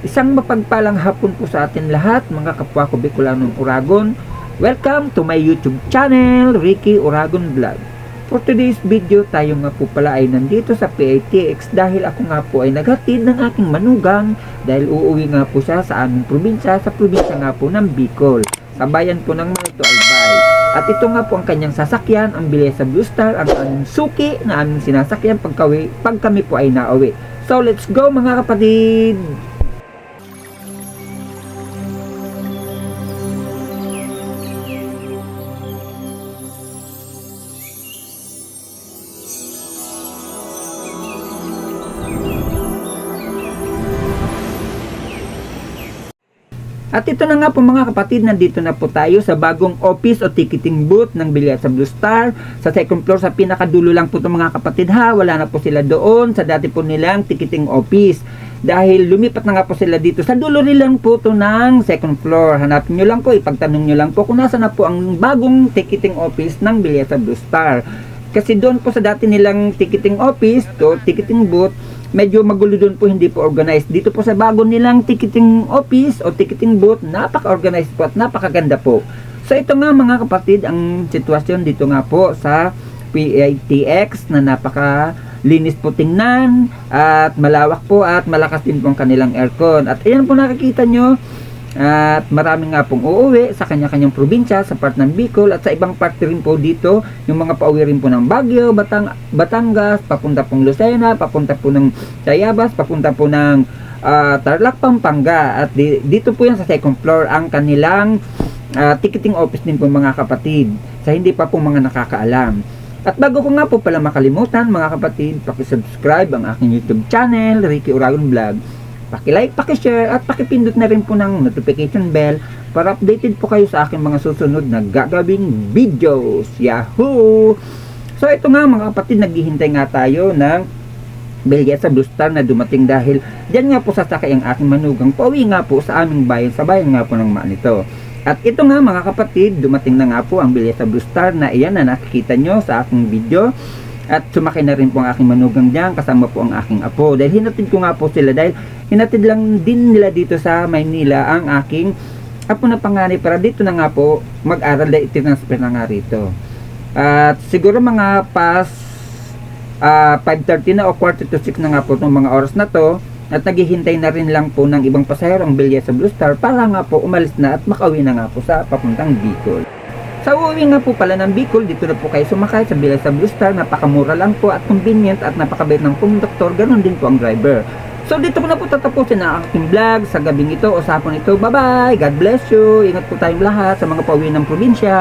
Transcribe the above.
Isang mapagpalang hapon po sa atin lahat, mga kapwa ko Bicolanong Uragon. Welcome to my YouTube channel, Ricky Uragon Vlog. For today's video, tayo nga po pala ay nandito sa PITX dahil ako nga po ay naghatid ng aking manugang dahil uuwi nga po siya sa aming probinsya, sa probinsya nga po ng Bicol, sa bayan po ng Malito Albay. At ito nga po ang kanyang sasakyan, ang Belleza Blue Star, ang aming suki na aming sinasakyan pag kami po ay nauwi. So let's go mga kapatid! At ito na nga po mga kapatid, nandito na po tayo sa bagong office o ticketing booth ng Belleza Blue Star. Sa second floor, sa pinakadulo lang po ito mga kapatid ha. Wala na po sila doon sa dati po nilang ticketing office. Dahil lumipat na nga po sila dito sa dulo nilang po ito ng second floor. Hanapin nyo lang po, ipagtanong nyo lang po kung nasa na po ang bagong ticketing office ng Belleza Blue Star. Kasi doon po sa dati nilang ticketing office, to ticketing booth, medyo magulo doon po, hindi po organized. Dito po sa bago nilang ticketing office o ticketing booth, napaka-organized po at napakaganda po. So ito nga mga kapatid, ang sitwasyon dito nga po sa PITX na napaka-linis po tingnan at malawak po at malakas din po ang kanilang aircon. At ayan po nakikita nyo, at marami nga pong uuwi sa kanya-kanyang probinsya, sa part ng Bicol at sa ibang part rin po dito, yung mga pauwi rin po ng Baguio, Batangas, papunta pong Lucena, papunta po ng Tayabas, papunta po ng Tarlac, Pampanga. At dito po yan sa second floor ang kanilang ticketing office din po mga kapatid, sa hindi pa po mga nakakaalam. At bago ko nga po pala makalimutan mga kapatid, pakisubscribe ang aking YouTube channel, Ricky Uragon Vlog. Paki-like, paki-share at paki-pindot na rin po ng notification bell para updated po kayo sa aking mga susunod na gagawing videos. Yahoo! So ito nga mga kapatid, naghihintay nga tayo ng Belleza Blue Star na dumating dahil diyan nga po sasakay ang aking manugang pauwi nga po sa aming bayan, sa bayan nga po ng Manito. At ito nga mga kapatid, dumating na nga po ang Belleza Blue Star na iyan na nakikita nyo sa aking video. At sumakay na rin po ang aking manugang diyan, kasama po ang aking apo. Dahil hinatid ko nga po sila, dahil hinatid lang din nila dito sa Maynila ang aking apo na panganay para dito na nga po mag-aral, dahil itinransfer na nga rito. At siguro mga past 5:30 na o quarter to 6 na nga po itong mga oras na to. At naghihintay na rin lang po ng ibang pasahero ang Belleza Blue Star para nga po umalis na at makauwi na nga po sa papuntang Bicol. Sa uuwi nga po pala ng Bicol, dito na po kayo sumakay sa Belleza Blue Star. Napakamura lang po at convenient at napakabait ng konduktor, ganun din po ang driver. So dito ko na po tatapusin ang aking vlog sa gabing ito o sa hapon ito. Bye bye, God bless you, ingat po tayong lahat sa mga pauwi ng probinsya.